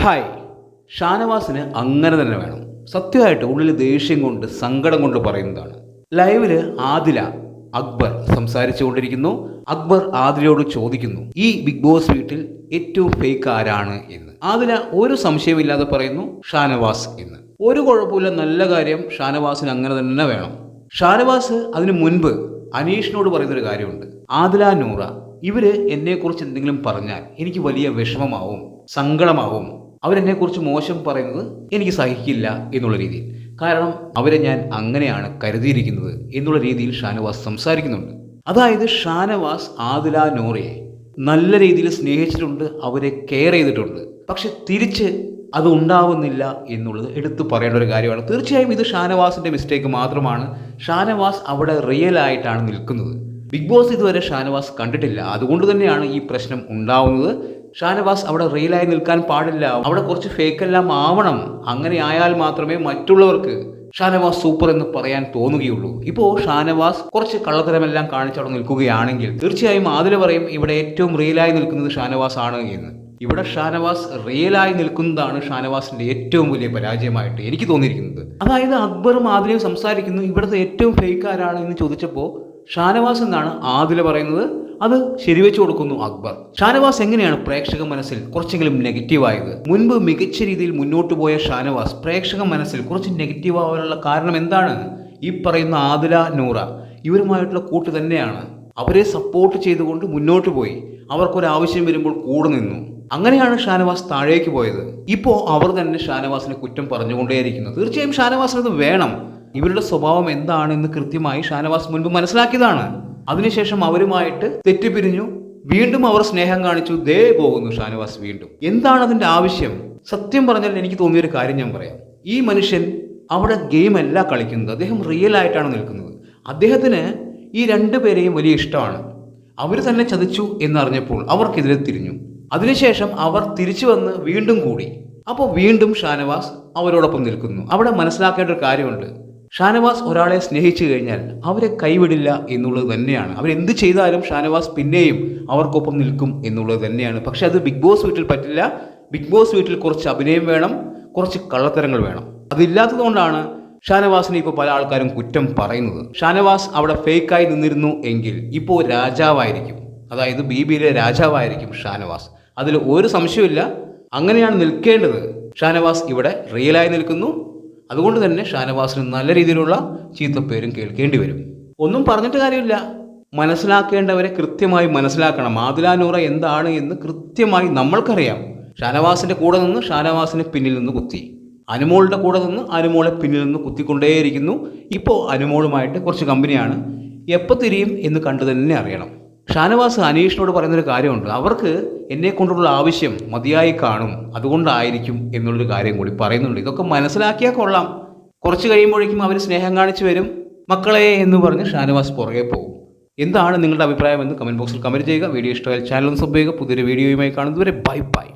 Hi. ഷാനവാസിന് അങ്ങനെ തന്നെ വേണം. സത്യമായിട്ട് ഉള്ളിൽ ദേഷ്യം കൊണ്ട് സങ്കടം കൊണ്ട് പറയുന്നതാണ്. ലൈവില് ആദില അക്ബർ സംസാരിച്ചുകൊണ്ടിരിക്കുന്നു. അക്ബർ ആദിലയോട് ചോദിക്കുന്നു, ഈ ബിഗ് ബോസ് വീട്ടിൽ ഏറ്റവും ഫേക്ക് ആരാണ് എന്ന്. ആദില ഒരു സംശയമില്ലാതെ പറയുന്നു, ഷാനവാസ് എന്ന്. ഒരു കുഴപ്പമില്ല, നല്ല കാര്യം, ഷാനവാസിന് അങ്ങനെ തന്നെ വേണം. ഷാനവാസ് അതിനു മുൻപ് അനീഷിനോട് പറയുന്നൊരു കാര്യമുണ്ട്. ആദില, നൂറ ഇവര് എന്നെക്കുറിച്ച് എന്തെങ്കിലും പറഞ്ഞാൽ എനിക്ക് വലിയ വിഷമമാവും, സങ്കടമാവും. അവരെന്നെക്കുറിച്ച് മോശം പറയുന്നത് എനിക്ക് സഹിക്കില്ല എന്നുള്ള രീതിയിൽ. കാരണം അവരെ ഞാൻ അങ്ങനെയാണ് കരുതിയിരിക്കുന്നത് എന്നുള്ള രീതിയിൽ ഷാനവാസ് സംസാരിക്കുന്നുണ്ട്. അതായത് ഷാനവാസ് ആദില, നൂറയെ നല്ല രീതിയിൽ സ്നേഹിച്ചിട്ടുണ്ട്, അവരെ കെയർ ചെയ്തിട്ടുണ്ട്. പക്ഷെ തിരിച്ച് അത് ഉണ്ടാവുന്നില്ല എന്നുള്ളത് എടുത്തു പറയേണ്ട ഒരു കാര്യമാണ്. തീർച്ചയായും ഇത് ഷാനവാസിന്റെ മിസ്റ്റേക്ക് മാത്രമാണ്. ഷാനവാസ് അവിടെ റിയൽ ആയിട്ടാണ് നിൽക്കുന്നത്. ബിഗ് ബോസ് ഇതുവരെ ഷാനവാസ് കണ്ടിട്ടില്ല. അതുകൊണ്ട് തന്നെയാണ് ഈ പ്രശ്നം ഉണ്ടാവുന്നത്. ഷാനവാസ് അവിടെ റിയലായി നിൽക്കാൻ പാടില്ല, അവിടെ കുറച്ച് ഫേക്കെല്ലാം ആവണം. അങ്ങനെ ആയാൽ മാത്രമേ മറ്റുള്ളവർക്ക് ഷാനവാസ് സൂപ്പർ എന്ന് പറയാൻ തോന്നുകയുള്ളൂ. ഇപ്പോൾ ഷാനവാസ് കുറച്ച് കള്ളത്തരമെല്ലാം കാണിച്ചവിടെ നിൽക്കുകയാണെങ്കിൽ തീർച്ചയായും ആദില പറയും ഇവിടെ ഏറ്റവും റിയലായി നിൽക്കുന്നത് ഷാനവാസ് ആണ് എന്ന്. ഇവിടെ ഷാനവാസ് റിയലായി നിൽക്കുന്നതാണ് ഷാനവാസിന്റെ ഏറ്റവും വലിയ പരാജയമായിട്ട് എനിക്ക് തോന്നിയിരിക്കുന്നത്. അതായത് അക്ബറും ആദിലയും സംസാരിക്കുന്നു, ഇവിടുത്തെ ഏറ്റവും ഫേക്ക് ആരാണ് എന്ന് ചോദിച്ചപ്പോൾ ഷാനവാസ് എന്നാണ് ആദില പറയുന്നത്. അത് ശരിവെച്ചു കൊടുക്കുന്നു അക്ബർ. ഷാനവാസ് എങ്ങനെയാണ് പ്രേക്ഷക മനസ്സിൽ കുറച്ചെങ്കിലും നെഗറ്റീവായത്? മുൻപ് മികച്ച രീതിയിൽ മുന്നോട്ട് പോയ ഷാനവാസ് പ്രേക്ഷക മനസ്സിൽ കുറച്ച് നെഗറ്റീവ് ആവാനുള്ള കാരണം എന്താണ്? ഈ പറയുന്ന ആദില, നൂറ ഇവരുമായിട്ടുള്ള കൂട്ട് തന്നെയാണ്. അവരെ സപ്പോർട്ട് ചെയ്തുകൊണ്ട് മുന്നോട്ട് പോയി, അവർക്കൊരാവശ്യം വരുമ്പോൾ കൂടെ നിന്നു. അങ്ങനെയാണ് ഷാനവാസ് താഴേക്ക് പോയത്. ഇപ്പോൾ അവർ തന്നെ ഷാനവാസിനെ കുറ്റം പറഞ്ഞുകൊണ്ടേയിരിക്കുന്നു. തീർച്ചയായും ഷാനവാസിനത് വേണം. ഇവരുടെ സ്വഭാവം എന്താണെന്ന് കൃത്യമായി ഷാനവാസ് മുൻപ് മനസ്സിലാക്കിയതാണ്. അതിനുശേഷം അവരുമായിട്ട് തെറ്റിപ്പിരിഞ്ഞു, വീണ്ടും അവർ സ്നേഹം കാണിച്ചു, ദേ പോകുന്നു ഷാനവാസ് വീണ്ടും. എന്താണ് അതിന്റെ ആവശ്യം? സത്യം പറഞ്ഞാൽ എനിക്ക് തോന്നിയൊരു കാര്യം ഞാൻ പറയാം. ഈ മനുഷ്യൻ അവിടെ ഗെയിം അല്ല കളിക്കുന്നത്, അദ്ദേഹം റിയൽ ആയിട്ടാണ് നിൽക്കുന്നത്. അദ്ദേഹത്തിന് ഈ രണ്ടുപേരെയും വലിയ ഇഷ്ടമാണ്. അവർ തന്നെ ചതിച്ചു എന്നറിഞ്ഞപ്പോൾ അവർക്കെതിരെ തിരിഞ്ഞു. അതിനുശേഷം അവർ തിരിച്ചു വന്ന് വീണ്ടും കൂടി. അപ്പോൾ വീണ്ടും ഷാനവാസ് അവരോടൊപ്പം നിൽക്കുന്നു. അവിടെ മനസ്സിലാക്കേണ്ട ഒരു കാര്യമുണ്ട്. ഷാനവാസ് ഒരാളെ സ്നേഹിച്ചു കഴിഞ്ഞാൽ അവരെ കൈവിടില്ല എന്നുള്ളത് തന്നെയാണ്. അവരെന്ത് ചെയ്താലും ഷാനവാസ് പിന്നെയും അവർക്കൊപ്പം നിൽക്കും എന്നുള്ളത് തന്നെയാണ്. പക്ഷെ അത് ബിഗ് ബോസ് വീട്ടിൽ പറ്റില്ല. ബിഗ് ബോസ് വീട്ടിൽ കുറച്ച് അഭിനയം വേണം, കുറച്ച് കള്ളത്തരങ്ങൾ വേണം. അതില്ലാത്തതുകൊണ്ടാണ് ഷാനവാസിനെ ഇപ്പോൾ പല ആൾക്കാരും കുറ്റം പറയുന്നത്. ഷാനവാസ് അവിടെ ഫേക്കായി നിന്നിരുന്നു എങ്കിൽ ഇപ്പോൾ രാജാവായിരിക്കും. അതായത് BBയിലെ രാജാവായിരിക്കും ഷാനവാസ്. അതിൽ ഒരു സംശയമില്ല. അങ്ങനെയാണ് നിൽക്കേണ്ടത്. ഷാനവാസ് ഇവിടെ റിയലായി നിൽക്കുന്നു. അതുകൊണ്ട് തന്നെ ഷാനവാസിന് നല്ല രീതിയിലുള്ള ചീത്തപ്പേരും കേൾക്കേണ്ടി വരും. ഒന്നും പറഞ്ഞിട്ട് കാര്യമില്ല. മനസ്സിലാക്കേണ്ടവരെ കൃത്യമായി മനസ്സിലാക്കണം. ആദില, നൂറ എന്താണ് എന്ന് കൃത്യമായി നമ്മൾക്കറിയാം. ഷാനവാസിന്റെ കൂടെ നിന്ന് ഷാനവാസിനെ പിന്നിൽ നിന്ന് കുത്തി, അനുമോളുടെ കൂടെ നിന്ന് അനുമോളെ പിന്നിൽ നിന്ന് കുത്തിക്കൊണ്ടേയിരിക്കുന്നു. ഇപ്പോൾ അനുമോളുമായിട്ട് കുറച്ച് കമ്പനിയാണ്. എപ്പോൾ തിരിയും എന്ന് കണ്ടു തന്നെ അറിയണം. ഷാനവാസ് അനീഷിനോട് പറയുന്നൊരു കാര്യമുണ്ട്, അവർക്ക് എന്നെ കൊണ്ടുള്ള ആവശ്യം മതിയായി കാണും, അതുകൊണ്ടായിരിക്കും എന്നുള്ളൊരു കാര്യം കൂടി പറയുന്നുണ്ട്. ഇതൊക്കെ മനസ്സിലാക്കിയാൽ കൊള്ളാം. കുറച്ച് കഴിയുമ്പോഴേക്കും അവർ സ്നേഹം കാണിച്ചു വരും. മക്കളെ എന്ന് പറഞ്ഞ് ഷാനവാസ് പുറകെ പോകും. എന്താണ് നിങ്ങളുടെ അഭിപ്രായം എന്ന് കമൻറ്റ് ബോക്സിൽ കമൻറ്റ് ചെയ്യുക. വീഡിയോ ഇഷ്ടമായാൽ ചാനൽ ഒന്ന് സബ് ചെയ്യുക. പുതിയൊരു വീഡിയോയുമായി കാണുന്നതുവരെ ബൈ ബൈ.